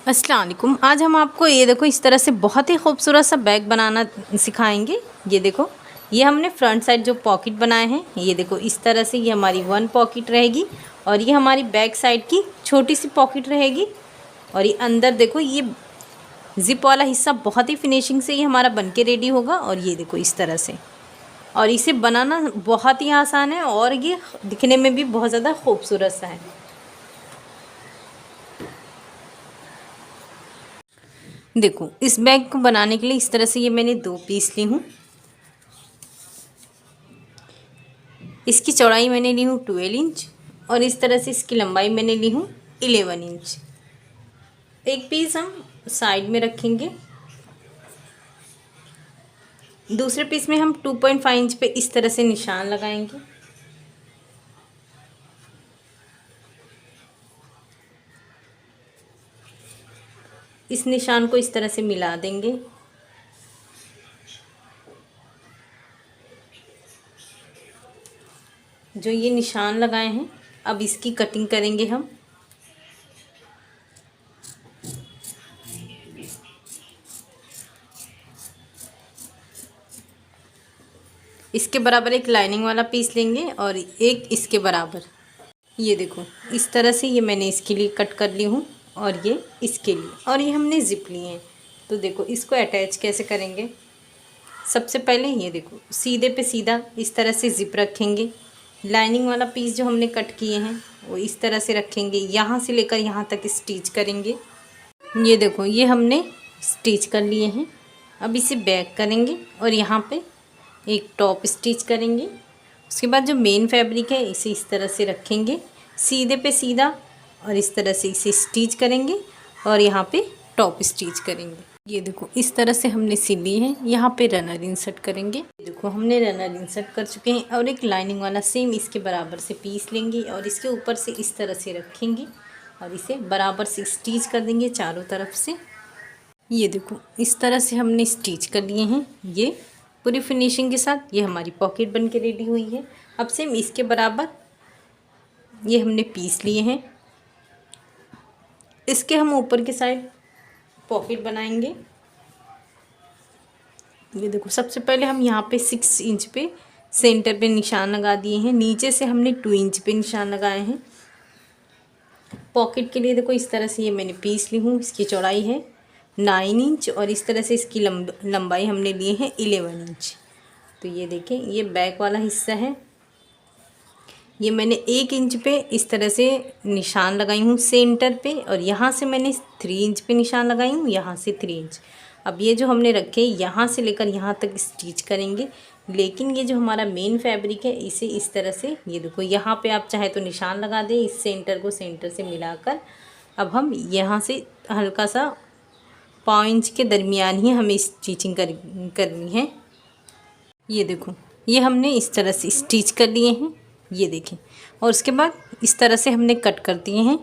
अस्सलाम वालेकुम। आज हम आपको ये देखो इस तरह से बहुत ही खूबसूरत सा बैग बनाना सिखाएंगे। ये देखो, ये हमने फ्रंट साइड जो पॉकेट बनाए हैं, ये देखो इस तरह से ये हमारी वन पॉकेट रहेगी और ये हमारी बैक साइड की छोटी सी पॉकेट रहेगी। और ये अंदर देखो, ये जिप वाला हिस्सा बहुत ही फिनिशिंग से ये हमारा बन के रेडी होगा। और ये देखो इस तरह से, और इसे बनाना बहुत ही आसान है और ये दिखने में भी बहुत ज़्यादा खूबसूरत सा है। देखो, इस बैग को बनाने के लिए इस तरह से ये मैंने 2 पीस ली हूँ। इसकी चौड़ाई मैंने ली हूँ 12 इंच और इस तरह से इसकी लंबाई मैंने ली हूँ 11 इंच। एक पीस हम साइड में रखेंगे, दूसरे पीस में हम 2.5 इंच पे इस तरह से निशान लगाएंगे। इस निशान को इस तरह से मिला देंगे। जो ये निशान लगाए हैं, अब इसकी कटिंग करेंगे हम। इसके बराबर एक लाइनिंग वाला पीस लेंगे और एक इसके बराबर। ये देखो इस तरह से ये मैंने इसके लिए कट कर ली हूँ और ये इसके लिए, और ये हमने ज़िप लिए हैं। तो देखो इसको अटैच कैसे करेंगे। सबसे पहले ये देखो, सीधे पे सीधा इस तरह से ज़िप रखेंगे। लाइनिंग वाला पीस जो हमने कट किए हैं वो इस तरह से रखेंगे, यहाँ से लेकर यहाँ तक स्टिच करेंगे। ये देखो, ये हमने स्टिच कर लिए हैं। अब इसे बैक करेंगे और यहाँ पे एक टॉप स्टिच करेंगे। उसके बाद जो मेन फैब्रिक है इसे इस तरह से रखेंगे सीधे पे सीधा, और इस तरह से इसे स्टिच करेंगे और यहाँ पे टॉप स्टिच करेंगे। ये देखो इस तरह से हमने सिल ली है। यहाँ पे रनर इंसर्ट करेंगे। देखो हमने रनर इंसर्ट कर चुके हैं और एक लाइनिंग वाला सेम इसके बराबर से पीस लेंगे और इसके ऊपर से इस तरह से रखेंगे और इसे बराबर से स्टिच कर देंगे चारों तरफ से। ये देखो इस तरह से हमने स्टिच कर लिए हैं। ये पूरी फिनिशिंग के साथ ये हमारी पॉकेट बन के रेडी हुई है। अब सेम इसके बराबर ये हमने पीस लिए हैं। इसके हम ऊपर की साइड पॉकेट बनाएंगे। ये देखो, सबसे पहले हम यहाँ पे 6 इंच पे सेंटर पे निशान लगा दिए हैं। नीचे से हमने 2 इंच पे निशान लगाए हैं। पॉकेट के लिए देखो इस तरह से ये मैंने पीस ली हूँ। इसकी चौड़ाई है 9 इंच और इस तरह से इसकी लंबाई हमने लिए हैं 11 इंच। तो ये देखें, ये बैक वाला हिस्सा है। ये मैंने 1 इंच पे इस तरह से निशान लगाई हूँ सेंटर पे, और यहाँ से मैंने 3 इंच पे निशान लगाई हूँ, यहाँ से 3 इंच। अब ये जो हमने रखे यहाँ से लेकर यहाँ तक स्टिच करेंगे, लेकिन ये जो हमारा मेन फैब्रिक है इसे इस तरह से, ये देखो यहाँ पे आप चाहे तो निशान लगा दें इस सेंटर को सेंटर से मिलाकर। अब हम यहाँ से हल्का सा 5 इंच के दरमियान ही हमें स्टिचिंग करनी है। ये देखो, ये हमने इस तरह से स्टिच कर लिए हैं। ये देखें, और उसके बाद इस तरह से हमने कट कर दिए हैं।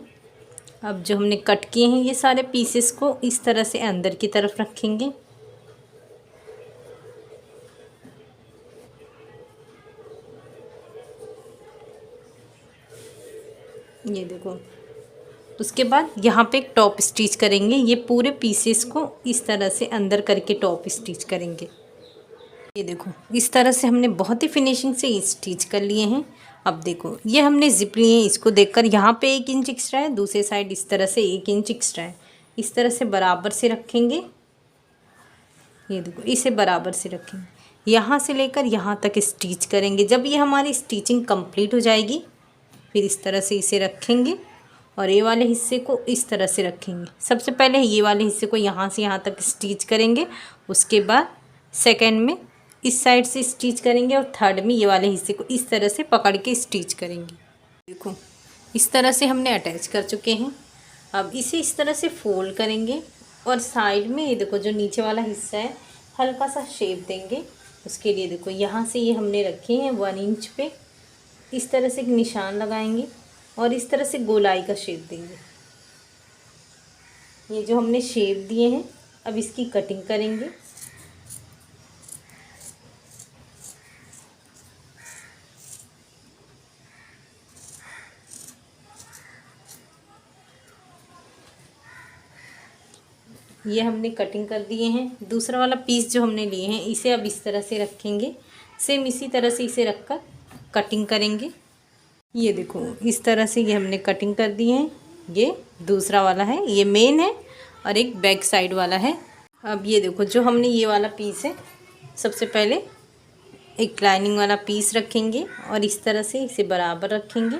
अब जो हमने कट किए हैं ये सारे पीसेस को इस तरह से अंदर की तरफ रखेंगे। ये देखो, उसके बाद यहाँ पे एक टॉप स्टिच करेंगे। ये पूरे पीसेस को इस तरह से अंदर करके टॉप स्टिच करेंगे। ये देखो इस तरह से हमने बहुत ही फिनिशिंग से स्टिच कर लिए हैं। अब देखो, ये हमने जिप लिए हैं। इसको देखकर यहाँ पे 1 इंच एक्स्ट्रा है, दूसरे साइड इस तरह से 1 इंच एक्स्ट्रा है। इस तरह से बराबर से रखेंगे। ये देखो, इसे बराबर से रखेंगे, यहाँ से लेकर यहाँ तक स्टिच करेंगे। जब ये हमारी स्टिचिंग कंप्लीट हो जाएगी फिर इस तरह से इसे रखेंगे और ये वाले हिस्से को इस तरह से रखेंगे। सबसे पहले ये वाले हिस्से को यहाँ से यहाँ तक स्टिच करेंगे, उसके बाद सेकेंड में इस साइड से स्टिच करेंगे और थर्ड में ये वाले हिस्से को इस तरह से पकड़ के स्टिच करेंगे। देखो इस तरह से हमने अटैच कर चुके हैं। अब इसे इस तरह से फोल्ड करेंगे और साइड में ये देखो जो नीचे वाला हिस्सा है हल्का सा शेप देंगे। उसके लिए देखो यहाँ से ये हमने रखे हैं 1 इंच पे, इस तरह से एक निशान लगाएंगे और इस तरह से गोलाई का शेप देंगे। ये जो हमने शेप दिए हैं अब इसकी कटिंग करेंगे। ये हमने कटिंग कर दिए हैं। दूसरा वाला पीस जो हमने लिए हैं इसे अब इस तरह से रखेंगे, सेम इसी तरह से इसे रखकर कटिंग करेंगे। ये देखो इस तरह से ये हमने कटिंग कर दी है। ये दूसरा वाला है, ये मेन है और एक बैक साइड वाला है। अब ये देखो जो हमने ये वाला पीस है, सबसे पहले एक लाइनिंग वाला पीस रखेंगे और इस तरह से इसे बराबर रखेंगे,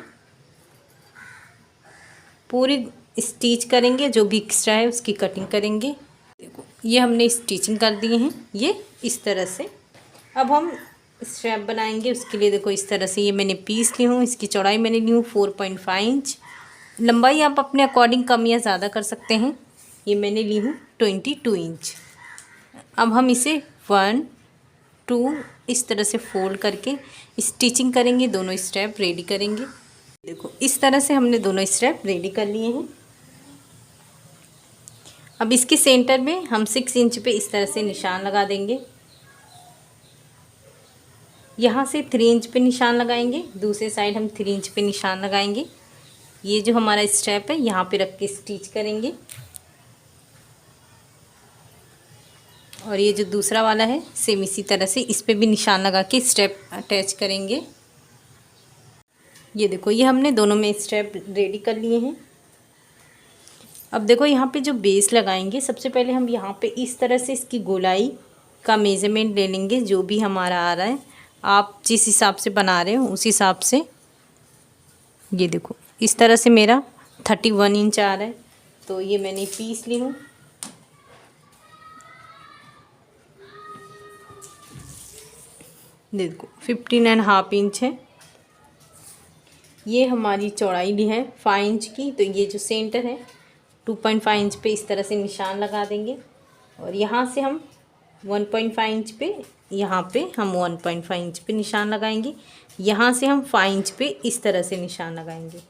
पूरी स्टिच करेंगे, जो भी एक्स्ट्रा है उसकी कटिंग करेंगे। देखो ये हमने स्टिचिंग कर दिए हैं ये इस तरह से। अब हम स्ट्रैप बनाएंगे, उसके लिए देखो इस तरह से ये मैंने पीस ली हूँ। इसकी चौड़ाई मैंने ली हूँ 4.5 इंच, लंबाई आप अपने अकॉर्डिंग कम या ज़्यादा कर सकते हैं। ये मैंने ली हूँ 22 इंच। अब हम इसे 1 2 इस तरह से फोल्ड करके स्टिचिंग करेंगे, दोनों स्टेप रेडी करेंगे। देखो इस तरह से हमने दोनों स्टेप रेडी कर लिए हैं। अब इसके सेंटर में हम 6 इंच पे इस तरह से निशान लगा देंगे। यहाँ से 3 इंच पे निशान लगाएंगे, दूसरे साइड हम 3 इंच पे निशान लगाएंगे। ये जो हमारा स्टेप है यहाँ पे रख के स्टिच करेंगे और ये जो दूसरा वाला है सेम इसी तरह से इस पे भी निशान लगा के स्टेप अटैच करेंगे। ये देखो ये हमने दोनों में स्टेप रेडी कर लिए हैं। अब देखो यहाँ पे जो बेस लगाएंगे, सबसे पहले हम यहाँ पे इस तरह से इसकी गोलाई का मेज़रमेंट ले लेंगे, जो भी हमारा आ रहा है। आप जिस हिसाब से बना रहे हो उस हिसाब से। ये देखो इस तरह से मेरा 31 इंच आ रहा है, तो ये मैंने पीस ली हूँ। देखो 15.5 इंच है। ये हमारी चौड़ाई ली है 5 इंच की, तो ये जो सेंटर है 2.5 इंच पे इस तरह से निशान लगा देंगे और यहाँ से हम 1.5 इंच पे, यहाँ पे हम 1.5 इंच पे निशान लगाएंगे। यहाँ से हम 5 इंच पे इस तरह से निशान लगाएंगे।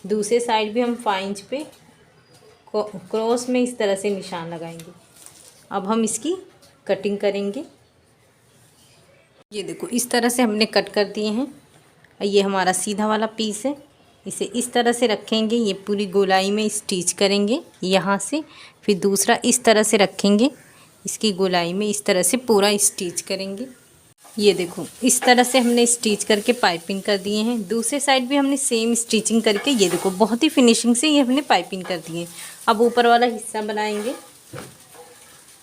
दूसरे साइड भी हम 5 इंच पे क्रॉस में इस तरह से निशान लगाएंगे। अब हम इसकी कटिंग करेंगे। ये देखो इस तरह से हमने कट कर दिए हैं। ये हमारा सीधा वाला पीस है, इसे इस तरह से रखेंगे, ये पूरी गोलाई में स्टिच करेंगे यहाँ से। फिर दूसरा इस तरह से रखेंगे, इसकी गोलाई में इस तरह से पूरा स्टिच करेंगे। ये देखो इस तरह से हमने स्टिच करके पाइपिंग कर दिए हैं। दूसरे साइड भी हमने सेम स्टिचिंग करके, ये देखो बहुत ही फिनिशिंग से ये हमने पाइपिंग कर दी है। अब ऊपर वाला हिस्सा बनाएंगे।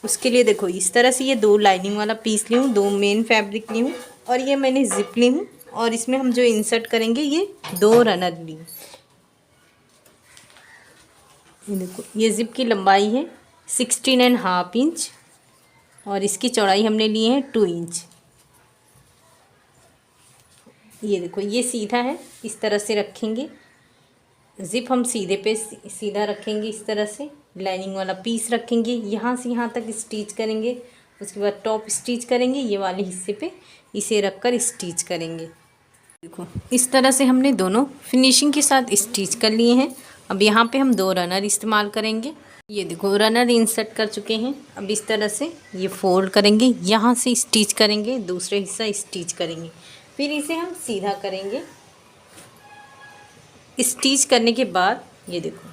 उसके लिए देखो इस तरह से ये 2 लाइनिंग वाला पीस ली हूँ, 2 मेन फैब्रिक ली हूँ और ये मैंने जिप ली हूँ और इसमें हम जो इंसर्ट करेंगे ये 2 रनर ली। ये देखो ये जिप की लंबाई है 16.5 इंच और इसकी चौड़ाई हमने ली है 2 इंच। ये देखो ये सीधा है, इस तरह से रखेंगे। जिप हम सीधे पे सीधा रखेंगे, इस तरह से लाइनिंग वाला पीस रखेंगे, यहाँ से यहाँ तक स्टिच करेंगे। उसके बाद टॉप स्टिच करेंगे, ये वाले हिस्से पे इसे रखकर स्टिच करेंगे। देखो इस तरह से हमने दोनों फिनिशिंग के साथ स्टिच कर लिए हैं। अब यहाँ पे हम 2 रनर इस्तेमाल करेंगे। ये देखो रनर इंसर्ट कर चुके हैं। अब इस तरह से ये फोल्ड करेंगे, यहाँ से स्टिच करेंगे, दूसरे हिस्सा स्टिच करेंगे, फिर इसे हम सीधा करेंगे। स्टिच करने के बाद ये देखो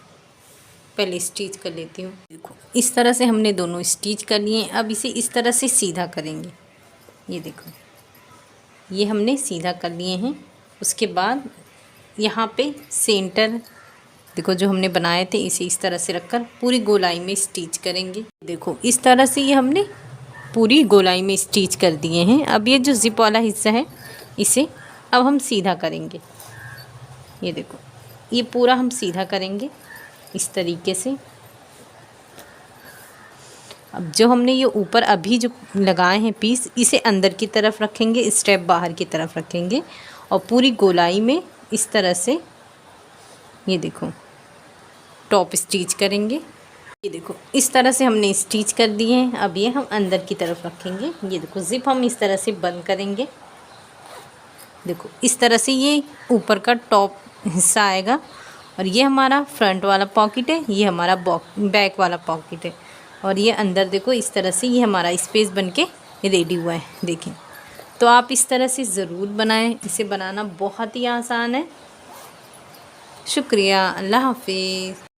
पहले स्टिच कर लेती हूँ। देखो इस तरह से हमने दोनों स्टिच कर लिए हैं। अब इसे इस तरह से सीधा करेंगे। ये देखो ये हमने सीधा कर लिए हैं। उसके बाद यहाँ पे सेंटर देखो जो हमने बनाए थे, इसे इस तरह से रखकर पूरी गोलाई में स्टिच करेंगे। देखो इस तरह से ये हमने पूरी गोलाई में स्टिच कर दिए हैं। अब ये जो जिप वाला हिस्सा है इसे अब हम सीधा करेंगे। ये देखो ये पूरा हम सीधा करेंगे इस तरीके से। अब जो हमने ये ऊपर अभी जो लगाए हैं पीस, इसे अंदर की तरफ रखेंगे, स्टेप बाहर की तरफ रखेंगे और पूरी गोलाई में इस तरह से ये देखो टॉप स्टिच करेंगे। ये देखो इस तरह से हमने स्टिच कर दिए हैं। अब ये हम अंदर की तरफ रखेंगे। ये देखो जिप हम इस तरह से बंद करेंगे। देखो इस तरह से ये ऊपर का टॉप हिस्सा आएगा और ये हमारा फ्रंट वाला पॉकेट है, ये हमारा बैक वाला पॉकेट है और ये अंदर देखो इस तरह से ये हमारा स्पेस बन के रेडी हुआ है। देखें तो आप इस तरह से ज़रूर बनाएं, इसे बनाना बहुत ही आसान है। शुक्रिया, अल्लाह हाफिज़।